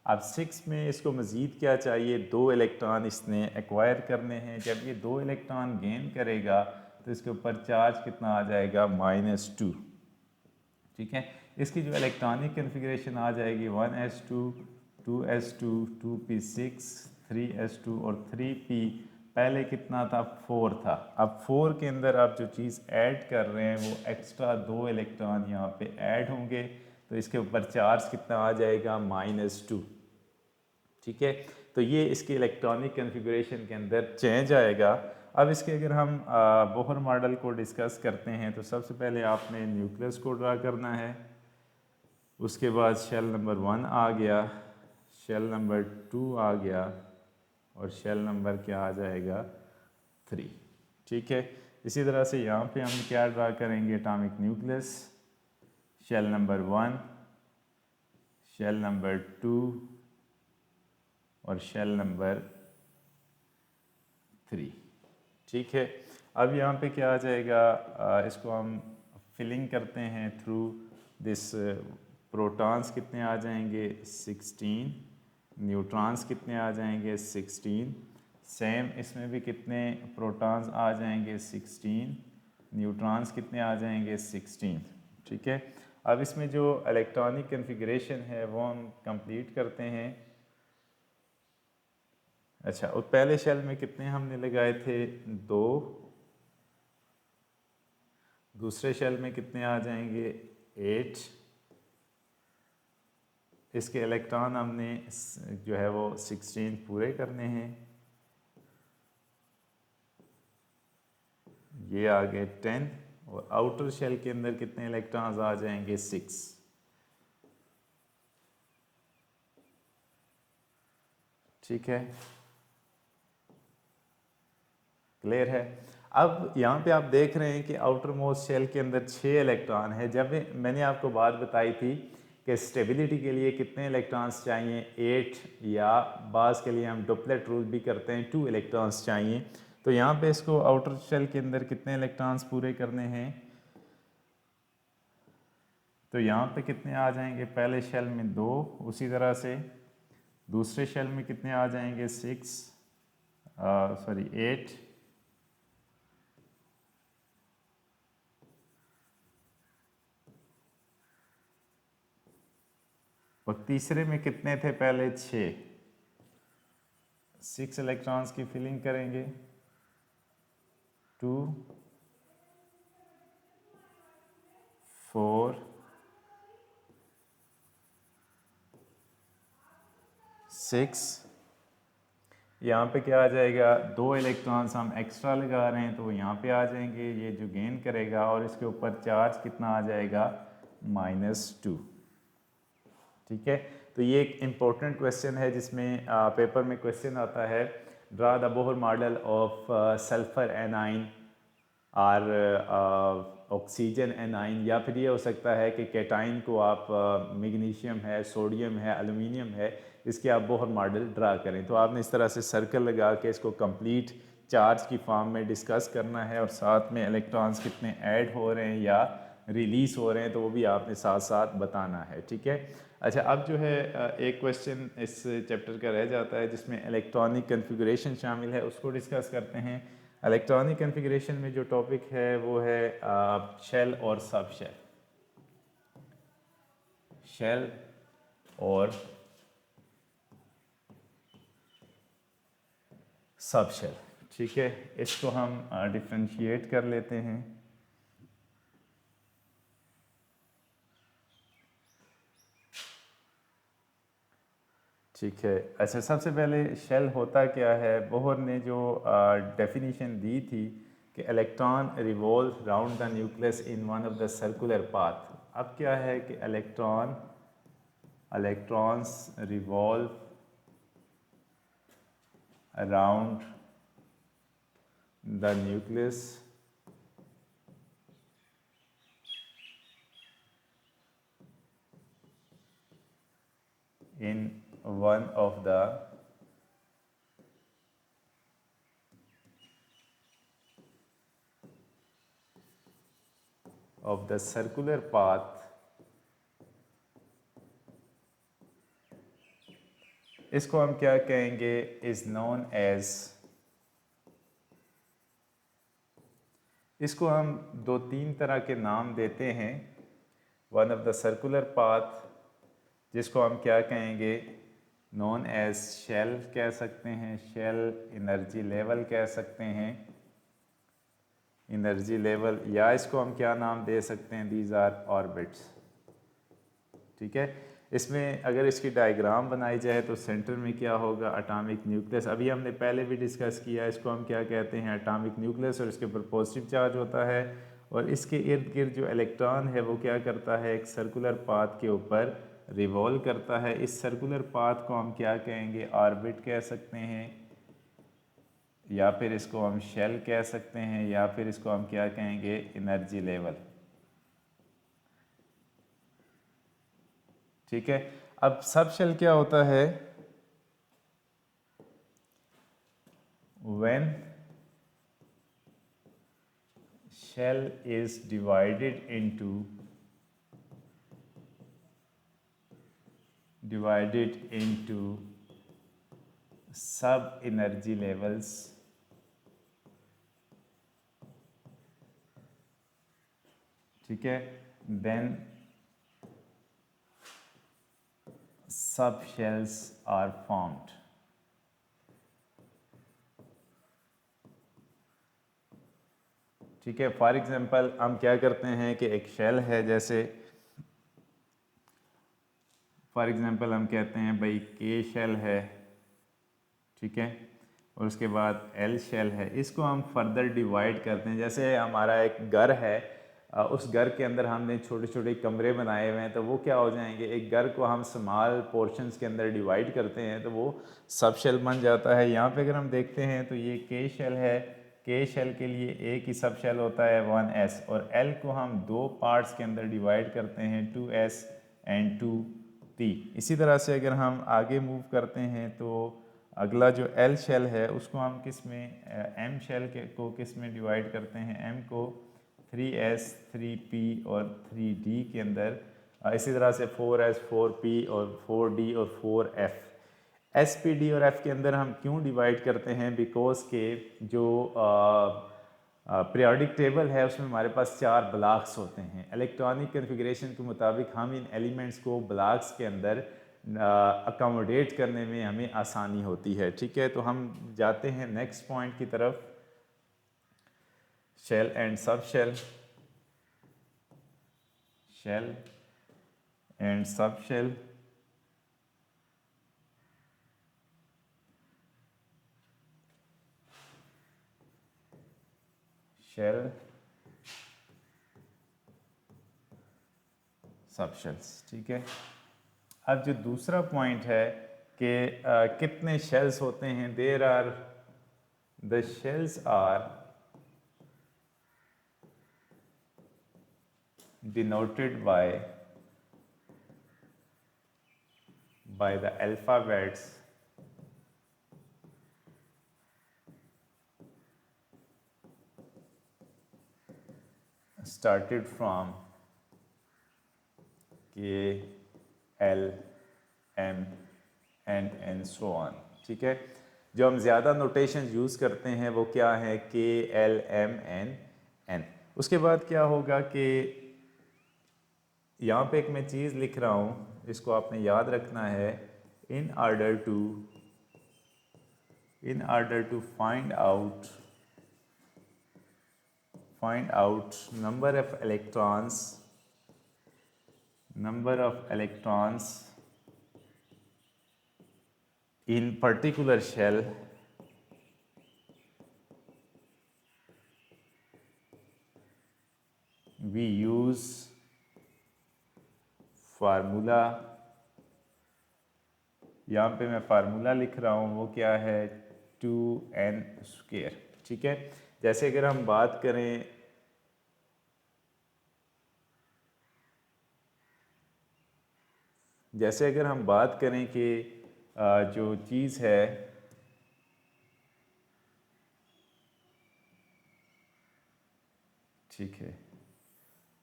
अब 6 में इसको मज़ीद क्या चाहिए, 2 इलेक्ट्रॉन इसने एक्वायर करने हैं। जब ये 2 इलेक्ट्रॉन गेन करेगा तो इसके ऊपर चार्ज कितना आ जाएगा -2। ठीक है, इसकी जो इलेक्ट्रॉनिक कन्फिगरेशन आ जाएगी 1s2 2s2 2p6 3s2 और 3p। पहले कितना था 4 था। अब 4 के अंदर आप जो चीज़ ऐड कर रहे हैं वो एक्स्ट्रा 2 इलेक्ट्रॉन यहाँ पे ऐड होंगे, तो इसके ऊपर चार्ज कितना आ जाएगा -2। ठीक है, तो ये इसकी इलेक्ट्रॉनिक कन्फिगरेशन के अंदर चेंज आएगा। अब इसके अगर हम बोहर मॉडल को डिस्कस करते हैं तो सबसे पहले आपने न्यूक्लियस को ड्रा करना है, उसके बाद शेल नंबर 1 आ गया, शेल नंबर 2 आ गया और शेल नंबर क्या आ जाएगा 3। ठीक है, इसी तरह से यहाँ पे हम क्या ड्रा करेंगे, atomic nucleus, shell number 1, shell number 2 और शेल नंबर 3। ठीक है, अब यहाँ पे क्या आ जाएगा, इसको हम फिलिंग करते हैं थ्रू दिस। प्रोटॉन्स कितने आ जाएंगे 16, न्यूट्रॉन्स कितने आ जाएंगे 16। सेम इसमें भी कितने प्रोटॉन्स आ जाएंगे 16, न्यूट्रॉन्स कितने आ जाएंगे 16। ठीक है, अब इसमें जो इलेक्ट्रॉनिक कन्फिगरेशन है वो हम कंप्लीट करते हैं। अच्छा, और पहले शेल में कितने हमने लगाए थे 2, दूसरे शेल में कितने आ जाएंगे 8। इसके इलेक्ट्रॉन हमने जो है वो 16 पूरे करने हैं। ये आ गए 10 और आउटर शेल के अंदर कितने इलेक्ट्रॉन्स आ जाएंगे 6। ठीक है, क्लियर है। अब यहाँ पे आप देख रहे हैं कि आउटर मोस्ट शेल के अंदर 6 इलेक्ट्रॉन है। जब मैंने आपको बात बताई थी कि स्टेबिलिटी के लिए कितने इलेक्ट्रॉन्स चाहिए 8, या बाज़ के लिए हम डुप्लेट रूल भी करते हैं 2 इलेक्ट्रॉन्स चाहिए। तो यहाँ पे इसको आउटर शेल के अंदर कितने इलेक्ट्रॉन्स पूरे करने हैं, तो यहाँ पे कितने आ जाएंगे, पहले शेल में 2, उसी तरह से दूसरे शेल में कितने आ जाएंगे 8 और तीसरे में कितने थे पहले 6 इलेक्ट्रॉन्स की फिलिंग करेंगे 2 4 6। यहाँ पे क्या आ जाएगा, 2 इलेक्ट्रॉन्स हम एक्स्ट्रा लगा रहे हैं तो वो यहाँ पे आ जाएंगे, ये जो गेन करेगा और इसके ऊपर चार्ज कितना आ जाएगा -2। ठीक है, तो ये एक इम्पोर्टेंट क्वेश्चन है जिसमें पेपर में क्वेश्चन आता है, draw the Bohr model of sulphur A9 और ऑक्सीजन एनाइन, या फिर ये हो सकता है कि कैटाइन को आप मैग्नीशियम है, सोडियम है, एल्यूमिनियम है, इसके आप बोहर मॉडल ड्रा करें। तो आपने इस तरह से सर्कल लगा के इसको कंप्लीट चार्ज की फॉर्म में डिस्कस करना है और साथ में इलेक्ट्रॉन्स कितने ऐड हो रहे हैं या रिलीज़ हो रहे हैं तो वो भी आपने साथ साथ बताना है। ठीक है, अच्छा, अब जो है एक क्वेश्चन इस चैप्टर का रह जाता है जिसमें इलेक्ट्रॉनिक कन्फिगरेशन शामिल है, उसको डिस्कस करते हैं। इलेक्ट्रॉनिक कन्फिगरेशन में जो टॉपिक है वो है शेल और सब शेल, शेल और सब शेल। ठीक है, इसको हम डिफ्रेंशिएट कर लेते हैं। ठीक है, अच्छा, सबसे पहले शेल होता क्या है, बोहर ने जो डेफिनेशन दी थी कि electron revolve round the nucleus in one of the circular path, अब क्या है कि electrons revolve around the nucleus in one of the circular path इसको हम क्या कहेंगे, इज नोन एज, इसको हम दो तीन तरह के नाम देते हैं। One of the circular path जिसको हम क्या कहेंगे, नोन एज शेल कह सकते हैं, शेल एनर्जी लेवल कह सकते हैं, एनर्जी लेवल, या इसको हम क्या नाम दे सकते हैं, दीज आर ऑर्बिट्स। ठीक है, इसमें अगर इसकी डायग्राम बनाई जाए तो सेंटर में क्या होगा, एटॉमिक न्यूक्लियस। अभी हमने पहले भी डिस्कस किया, इसको हम क्या कहते हैं, एटॉमिक न्यूक्लियस, और इसके ऊपर पॉजिटिव चार्ज होता है और इसके इर्द गिर्द जो इलेक्ट्रॉन है वो क्या करता है, एक सर्कुलर पाथ के ऊपर रिवॉल्व करता है। इस सर्कुलर पाथ को हम क्या कहेंगे, ऑर्बिट कह सकते हैं, या फिर इसको हम शेल कह सकते हैं, या फिर इसको हम क्या कहेंगे, एनर्जी लेवल। ठीक है, अब सब शेल क्या होता है, when shell is divided into sub energy levels, ठीक है, देन सब शेल्स आर फॉर्म्ड। ठीक है, फॉर एग्जांपल हम क्या करते हैं कि एक शेल है, जैसे फॉर एग्जांपल हम कहते हैं भाई के शेल है, ठीक है, और उसके बाद एल शेल है। इसको हम फर्दर डिवाइड करते हैं, जैसे हमारा एक घर है, उस घर के अंदर हमने छोटे छोटे कमरे बनाए हुए हैं, तो वो क्या हो जाएंगे, एक घर को हम स्मॉल पोर्शंस के अंदर डिवाइड करते हैं तो वो सब शेल बन जाता है। यहाँ पे अगर हम देखते हैं तो ये के शेल है, के शेल के लिए एक ही सब शेल होता है 1s, और एल को हम दो पार्ट्स के अंदर डिवाइड करते हैं 2s एंड 2p। इसी तरह से अगर हम आगे मूव करते हैं तो अगला जो एल शेल है उसको हम किस में, एम शेल को किस में डिवाइड करते हैं, एम को 3s 3p और 3d के अंदर, इसी तरह से 4s 4p और 4d और 4f। एस पी डी और एफ के अंदर हम क्यों डिवाइड करते हैं, बिकॉज के जो पीरियोडिक टेबल है उसमें हमारे पास 4 ब्लॉक्स होते हैं। इलेक्ट्रॉनिक कन्फिग्रेशन के मुताबिक हम इन एलिमेंट्स को ब्लॉक्स के अंदर अकोमोडेट करने में हमें आसानी होती है। ठीक है, तो हम जाते हैं नेक्स्ट पॉइंट की तरफ, shell and sub shell, shell and sub shell. Shell sub shells. ठीक है, अब जो दूसरा पॉइंट है कि कितने शेल्स होते हैं, there are the shells are denoted by the alphabets started from K, L, M and so on। ठीक है, जो हम ज़्यादा नोटेशन यूज़ करते हैं वो क्या है, K, L, M, N। उसके बाद क्या होगा कि यहाँ पे एक मैं चीज़ लिख रहा हूँ, इसको आपने याद रखना है, in order to find out number of electrons in particular shell, we use formula, यहाँ पे मैं फार्मूला लिख रहा हूँ, वो क्या है 2n²। ठीक है, जैसे अगर हम बात करें कि जो चीज़ है ठीक है,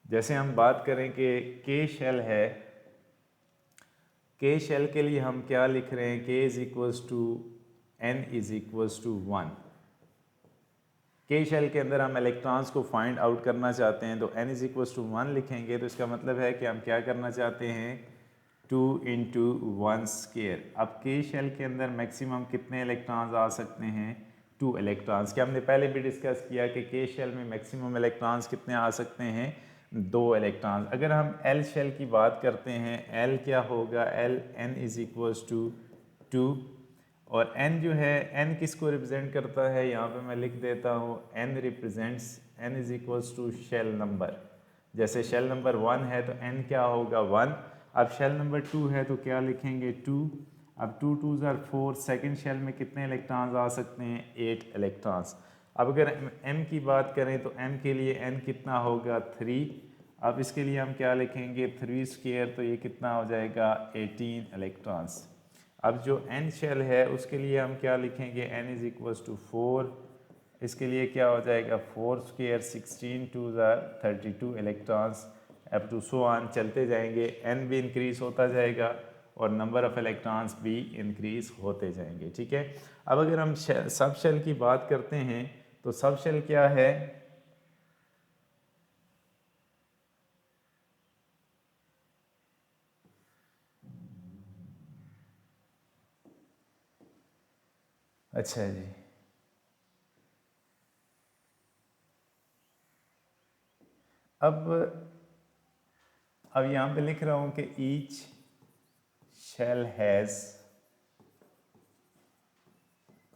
जैसे हम बात करें कि के शेल है, के शेल के लिए हम क्या लिख रहे हैं, K is equals to n is equals to 1। K shell के अंदर हम इलेक्ट्रॉन्स को फाइंड आउट करना चाहते हैं, तो एन इज इक्वल्स टू 1 लिखेंगे, तो इसका मतलब है कि हम क्या करना चाहते हैं 2 इंटू 1²। अब के शेल के अंदर मैक्सिमम कितने इलेक्ट्रॉन्स आ सकते हैं 2 इलेक्ट्रॉन्स। क्या हमने पहले भी डिस्कस किया कि के शेल में मैक्सिमम इलेक्ट्रॉन्स कितने आ सकते हैं 2 इलेक्ट्रॉन्स। अगर हम एल शेल की बात करते हैं, एल क्या होगा, L n is equals to 2, और n जो है n किसको रिप्रेजेंट करता है, यहाँ पे मैं लिख देता हूँ n represents, n is equals to shell number. जैसे शेल नंबर 1 है तो n क्या होगा 1। अब शेल नंबर 2 है तो क्या लिखेंगे 2। अब 2 2s are 4, सेकेंड शेल में कितने इलेक्ट्रॉन्स आ सकते हैं 8 इलेक्ट्रॉन्स। अब अगर m की बात करें तो m के लिए n कितना होगा 3। अब इसके लिए हम क्या लिखेंगे 3², तो ये कितना हो जाएगा 18 इलेक्ट्रॉन्स। अब जो n शेल है उसके लिए हम क्या लिखेंगे n इज इक्वल्स टू 4, इसके लिए क्या हो जाएगा 4², 16 2s are 32 electrons, up to so on चलते जाएंगे, n भी इंक्रीज होता जाएगा और नंबर ऑफ इलेक्ट्रॉन्स भी इंक्रीज होते जाएंगे। ठीक है, अब अगर हम सब शेल की बात करते हैं तो सब शेल क्या है, अच्छा जी, अब यहाँ पे लिख रहा हूँ कि each shell has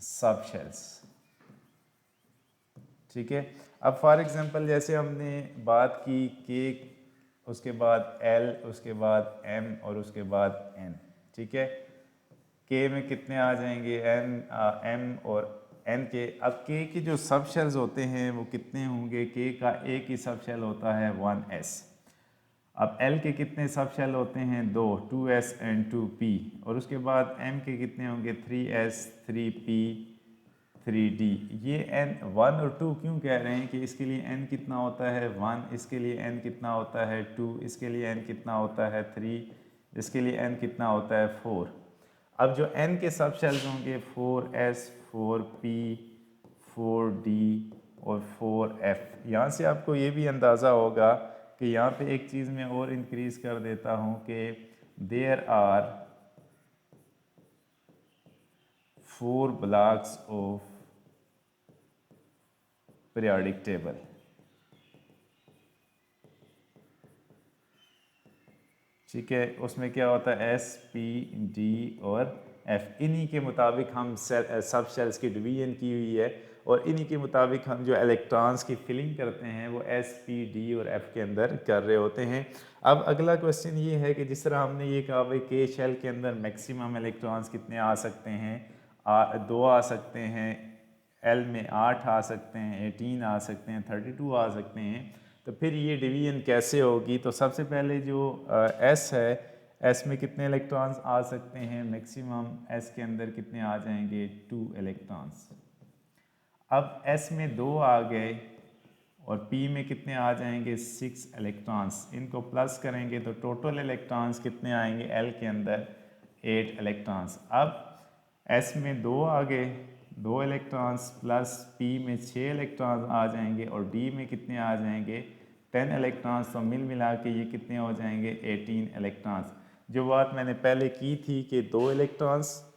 sub shells. ठीक है, अब फॉर एग्जांपल जैसे हमने बात की के, उसके बाद एल, उसके बाद एम और उसके बाद एन। ठीक है, के में कितने आ जाएंगे एन एम और एन के। अब के के जो सब शेल्स होते हैं वो कितने होंगे, के का एक ही सब शेल होता है 1s। अब एल के कितने सब शेल होते हैं 2, 2s एंड 2p, और उसके बाद एम के कितने होंगे 3s 3p 3d। ये n 1 और 2 क्यों कह रहे हैं कि इसके लिए n कितना होता है 1, इसके लिए n कितना होता है 2, इसके लिए n कितना होता है 3, इसके लिए n कितना होता है 4। अब जो n के सब शेल्स होंगे 4s 4p 4d और 4f। यहाँ से आपको ये भी अंदाज़ा होगा कि यहाँ पे एक चीज़ मैं और इंक्रीज़ कर देता हूँ कि there are 4 blocks of periodic table. ठीक है, उसमें क्या होता है एस पी डी और एफ, इन्हीं के मुताबिक हम सब शेल्स की डिवीजन की हुई है और इन्हीं के मुताबिक हम जो इलेक्ट्रॉन्स की फिलिंग करते हैं वो एस पी डी और एफ के अंदर कर रहे होते हैं। अब अगला क्वेश्चन ये है कि जिस तरह हमने ये कहा भाई के शेल के अंदर मैक्सिमम इलेक्ट्रॉन्स कितने आ सकते हैं, 2 आ सकते हैं, एल में 8 आ सकते हैं, 18 आ सकते हैं, 32 आ सकते हैं, तो फिर ये डिवीजन कैसे होगी। तो सबसे पहले जो एस है, एस में कितने इलेक्ट्रॉन्स आ सकते हैं, मैक्सिमम एस के अंदर कितने आ जाएंगे 2 इलेक्ट्रॉन्स। अब एस में 2 आ गए और पी में कितने आ जाएंगे 6 इलेक्ट्रॉन्स, इनको प्लस करेंगे तो टोटल इलेक्ट्रॉन्स कितने आएंगे एल के अंदर 8 इलेक्ट्रॉन्स। अब एस में 2 आ गए 2 इलेक्ट्रॉन्स प्लस पी में 6 इलेक्ट्रॉन्स आ जाएंगे और डी में कितने आ जाएंगे 10 इलेक्ट्रॉन्स। तो मिल मिला के ये कितने हो जाएंगे 18 इलेक्ट्रॉन्स। जो बात मैंने पहले की थी कि 2 इलेक्ट्रॉन्स,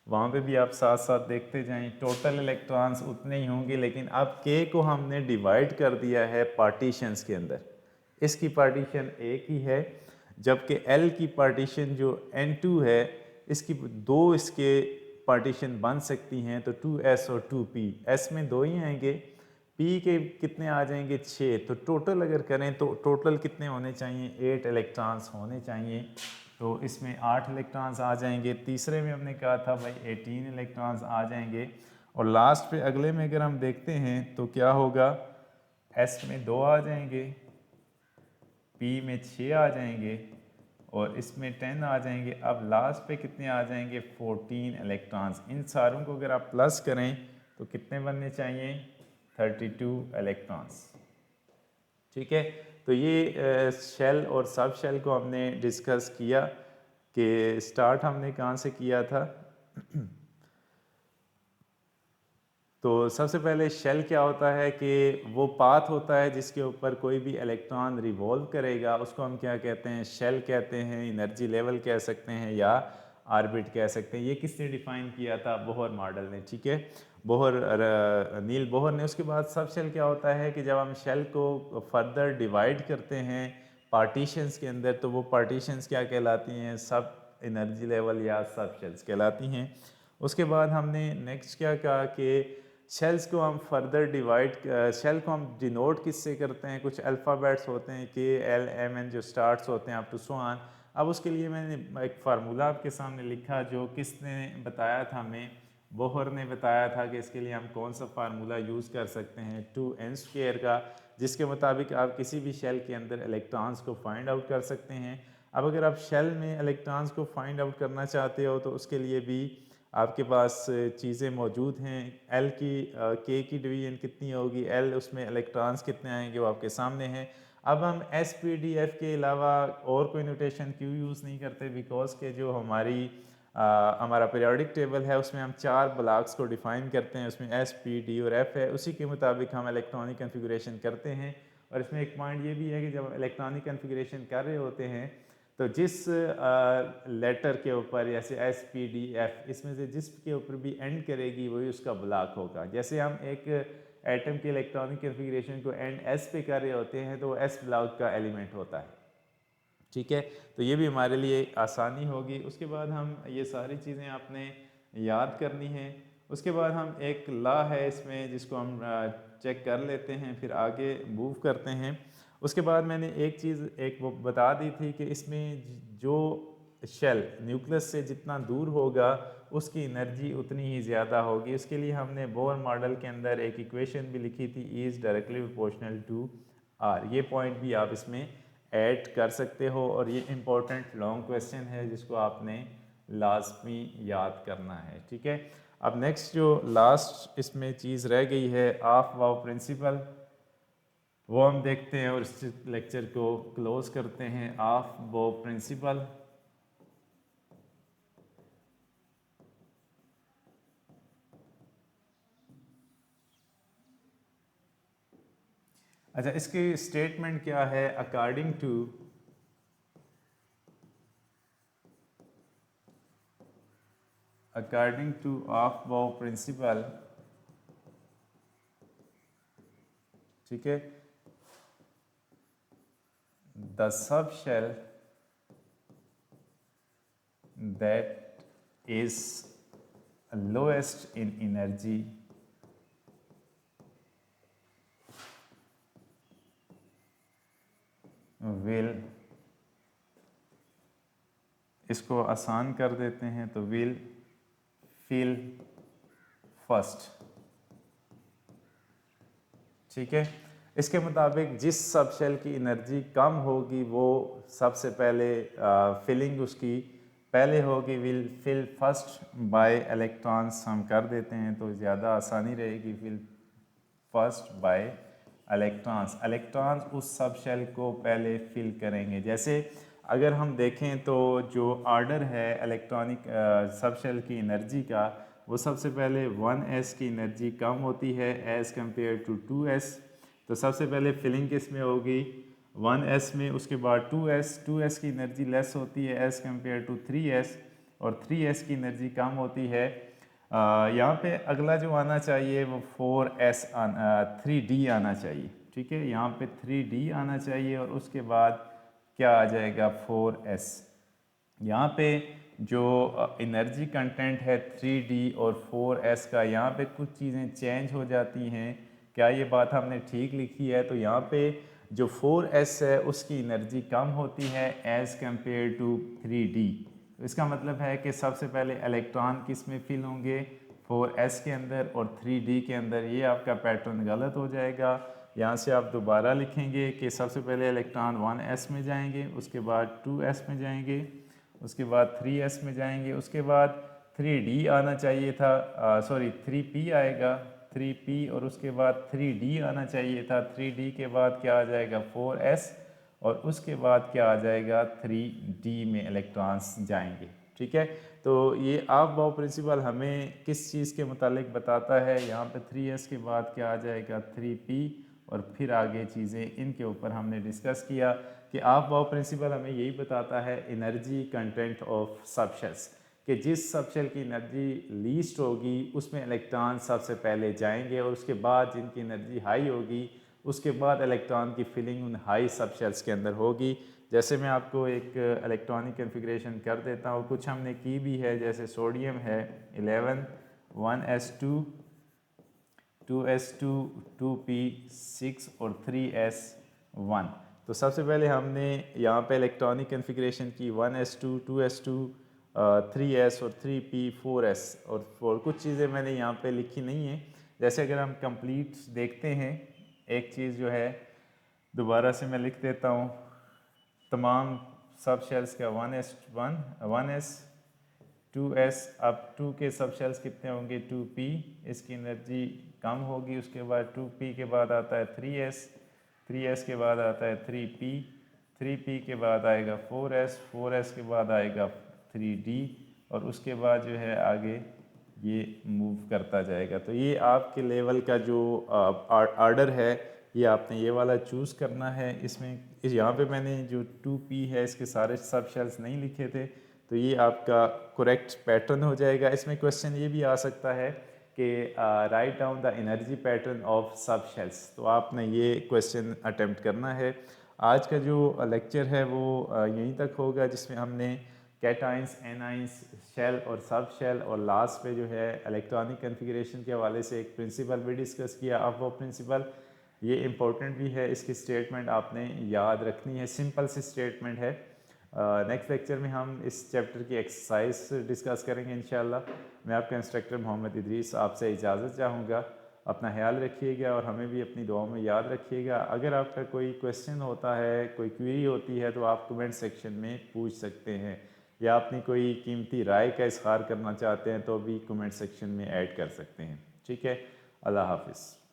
वहाँ पे भी आप साथ साथ देखते जाएं, टोटल इलेक्ट्रॉन्स उतने ही होंगे, लेकिन अब के को हमने डिवाइड कर दिया है पार्टीशंस के अंदर। इसकी पार्टीशन एक ही है, जबकि एल की पार्टीशन जो N2 है इसकी 2 इसके पार्टीशन बन सकती हैं, तो 2s और 2p। एस में 2 ही आएंगे, पी के कितने आ जाएंगे 6, तो टोटल अगर करें तो टोटल कितने होने चाहिए 8 इलेक्ट्रॉन्स होने चाहिए। तो इसमें 8 इलेक्ट्रॉन्स आ जाएंगे। तीसरे में हमने कहा था भाई 18 इलेक्ट्रॉन्स आ जाएंगे। और लास्ट पे अगले में अगर हम देखते हैं तो क्या होगा, एस में 2 आ जाएंगे, पी में 6 आ जाएंगे और इसमें 10 आ जाएंगे। अब लास्ट पे कितने आ जाएंगे 14 इलेक्ट्रॉन्स। इन सारों को अगर आप प्लस करें तो कितने बनने चाहिए 32 इलेक्ट्रॉन्स। ठीक है, तो ये शेल और सब शेल को हमने डिस्कस किया कि स्टार्ट हमने कहाँ से किया था। तो सबसे पहले शेल क्या होता है कि वो पाथ होता है जिसके ऊपर कोई भी इलेक्ट्रॉन रिवॉल्व करेगा, उसको हम क्या कहते हैं शेल कहते हैं, एनर्जी लेवल कह सकते हैं या ऑर्बिट कह सकते हैं। ये किसने डिफाइन किया था, बोहर मॉडल ने। ठीक है, नील बोहर ने। उसके बाद सब शेल क्या होता है कि जब हम शेल को फर्दर डिवाइड करते हैं पार्टीशंस के अंदर, तो वो पार्टीशंस क्या कहलाती हैं, सब एनर्जी लेवल या सब शेल्स कहलाती हैं। उसके बाद हमने नेक्स्ट क्या कहा कि शेल्स को हम फर्दर डिवाइड, शेल को हम डिनोट किससे करते हैं, कुछ अल्फ़ाबेट्स होते हैं के एल एम एन जो स्टार्ट्स होते हैं अप टू सो ऑन। अब उसके लिए मैंने एक फार्मूला आपके सामने लिखा जो किसने बताया था, हमें बोहर ने बताया था कि इसके लिए हम कौन सा फार्मूला यूज़ कर सकते हैं 2n² का, जिसके मुताबिक आप किसी भी शेल के अंदर इलेक्ट्रॉन्स को फाइंड आउट कर सकते हैं। अब अगर आप शेल में इलेक्ट्रॉन्स को फाइंड आउट करना चाहते हो तो उसके लिए भी आपके पास चीज़ें मौजूद हैं। एल की के की डिवीजन कितनी होगी, एल उसमें इलेक्ट्रॉन्स कितने आएंगे वो आपके सामने हैं। अब हम एस पी डी एफ के अलावा और कोई नोटेशन क्यों यूज़ नहीं करते, बिकॉज के जो हमारा पीरियोडिक टेबल है उसमें हम 4 ब्लॉक्स को डिफाइन करते हैं, उसमें एस पी डी और एफ है, उसी के मुताबिक हम इलेक्ट्रॉनिक कन्फिगरेशन करते हैं। और इसमें एक पॉइंट ये भी है कि जब इलेक्ट्रॉनिक कन्फिगरेशन कर रहे होते हैं तो जिस लेटर के ऊपर जैसे एस पी डी एफ, इसमें से जिसके ऊपर भी एंड करेगी वही उसका ब्लॉक होगा। जैसे हम एक एटम के इलेक्ट्रॉनिक कन्फिगरेशन को एंड एस पे कर रहे होते हैं तो एस ब्लॉक का एलिमेंट होता है। ठीक है, तो ये भी हमारे लिए आसानी होगी। उसके बाद हम ये सारी चीज़ें आपने याद करनी है। उसके बाद हम एक लॉ है इसमें जिसको हम चेक कर लेते हैं, फिर आगे मूव करते हैं। उसके बाद मैंने एक चीज़ एक वो बता दी थी कि इसमें जो शेल न्यूक्लियस से जितना दूर होगा उसकी एनर्जी उतनी ही ज़्यादा होगी। उसके लिए हमने बोर मॉडल के अंदर एक इक्वेशन भी लिखी थी, E is directly proportional to R। ये पॉइंट भी आप इसमें ऐड कर सकते हो और ये इम्पोर्टेंट लॉन्ग क्वेश्चन है जिसको आपने लाजमी याद करना है। ठीक है, अब नेक्स्ट जो लास्ट इसमें चीज़ रह गई है ऑफ वाव प्रिंसिपल, वो हम देखते हैं और इस लेक्चर को क्लोज करते हैं। ऑफ वाव प्रिंसिपल, अच्छा इसकी स्टेटमेंट क्या है, according to Aufbau principle, ठीक है, the subshell that is lowest in energy will, इसको आसान कर देते हैं तो will fill first। ठीक है, इसके मुताबिक जिस सब शेल की एनर्जी कम होगी वो सबसे पहले फिलिंग उसकी पहले होगी, will fill first by electrons हम कर देते हैं तो ज़्यादा आसानी रहेगी। Fill first by electrons, electrons उस सब शेल को पहले फिल करेंगे। जैसे अगर हम देखें तो जो ऑर्डर है इलेक्ट्रॉनिक सब शेल की एनर्जी का, वो सबसे पहले 1s की एनर्जी कम होती है एज़ कम्पेयर टू 2s। तो सबसे पहले फिलिंग किस में होगी 1s में, उसके बाद 2s की एनर्जी लेस होती है एज़ कम्पेयर टू 3s और 3s की एनर्जी कम होती है। यहाँ पे अगला जो आना चाहिए वो 3d आना चाहिए। ठीक है, यहाँ पे 3d आना चाहिए और उसके बाद क्या आ जाएगा 4s। यहाँ पे जो एनर्जी कंटेंट है 3d और 4s का, यहाँ पे कुछ चीज़ें चेंज हो जाती हैं क्या ये बात हमने ठीक लिखी है? तो यहाँ पे जो 4s है उसकी एनर्जी कम होती है एज़ कम्पेयर टू 3d। तो इसका मतलब है कि सबसे पहले इलेक्ट्रॉन किस में फिल होंगे? 4s के अंदर और 3d के अंदर। ये आपका पैटर्न गलत हो जाएगा। यहाँ से आप दोबारा लिखेंगे कि सबसे पहले इलेक्ट्रॉन 1s में जाएंगे, उसके बाद 2s में जाएंगे, उसके बाद 3s में जाएंगे, उसके बाद 3d आना चाहिए था, सॉरी 3p आएगा, 3p, और उसके बाद 3d आना चाहिए था। 3d के बाद क्या आ जाएगा? 4s, और उसके बाद क्या आ जाएगा? 3d में इलेक्ट्रॉन्स जाएंगे। ठीक है, तो ये ऑफ-बाउ प्रिंसिपल हमें किस चीज़ के मुतालिक बताता है? यहाँ पे 3s के बाद क्या आ जाएगा? 3p, और फिर आगे चीज़ें इनके ऊपर हमने डिस्कस किया कि ऑफ-बाउ प्रिंसिपल हमें यही बताता है एनर्जी कंटेंट ऑफ सबशेल्स, कि जिस सबशेल की एनर्जी लीस्ट होगी उसमें इलेक्ट्रॉन सबसे पहले जाएंगे, और उसके बाद जिनकी एनर्जी हाई होगी उसके बाद इलेक्ट्रॉन की फिलिंग उन हाई सबशेल्स के अंदर होगी। जैसे मैं आपको एक इलेक्ट्रॉनिक कन्फिग्रेशन कर देता हूँ, कुछ हमने की भी है, जैसे सोडियम है 11, 1s2, 2s2, 2p6 और 3s1। तो सबसे पहले हमने यहाँ पे इलेक्ट्रॉनिक कन्फिग्रेशन की 1s2, 2s2, 3s और 3p, 4s, और कुछ चीज़ें मैंने यहाँ पे लिखी नहीं है। जैसे अगर हम कंप्लीट देखते हैं, एक चीज़ जो है दोबारा से मैं लिख देता हूँ, तमाम सब शेल्स का 1s1, 1s, 2s, अब 2 के सब शेल्स कितने होंगे? 2p, इसकी एनर्जी कम होगी। उसके बाद 2p के बाद आता है 3s, 3s के बाद आता है 3p, 3p के बाद आएगा 4s, 4s के बाद आएगा 3d, और उसके बाद जो है आगे ये मूव करता जाएगा। तो ये आपके लेवल का जो आर्डर है ये आपने ये वाला चूज़ करना है। इसमें यहाँ पे मैंने जो 2p है इसके सारे सब शेल्स नहीं लिखे थे, तो ये आपका करेक्ट पैटर्न हो जाएगा। इसमें क्वेश्चन ये भी आ सकता है कि write down the energy pattern of सब शेल्स, तो आपने ये क्वेश्चन अटेम्प्ट करना है। आज का जो लेक्चर है वो यहीं तक होगा, जिसमें हमने कैटाइंस, एनाइंस, शेल और सब शेल, और लास्ट पे जो है इलेक्ट्रॉनिक कन्फिग्रेशन के हवाले से एक प्रिंसिपल भी डिस्कस किया। अब वो प्रिंसिपल ये इम्पोर्टेंट भी है, इसकी स्टेटमेंट आपने याद रखनी है, सिंपल सी स्टेटमेंट है। नेक्स्ट लेक्चर में हम इस चैप्टर की एक्सरसाइज डिस्कस करेंगे इंशाल्लाह। मैं आपका इंस्ट्रक्टर मोहम्मद इदरीस आपसे इजाज़त चाहूँगा। अपना ख्याल रखिएगा और हमें भी अपनी दुआओं में याद रखिएगा। अगर आपका कोई क्वेश्चन होता है, कोई क्वेरी होती है, तो आप कमेंट सेक्शन में पूछ सकते हैं, या अपनी कोई कीमती राय का इज़हार करना चाहते हैं तो भी कमेंट सेक्शन में ऐड कर सकते हैं। ठीक है, अल्लाह हाफिज़।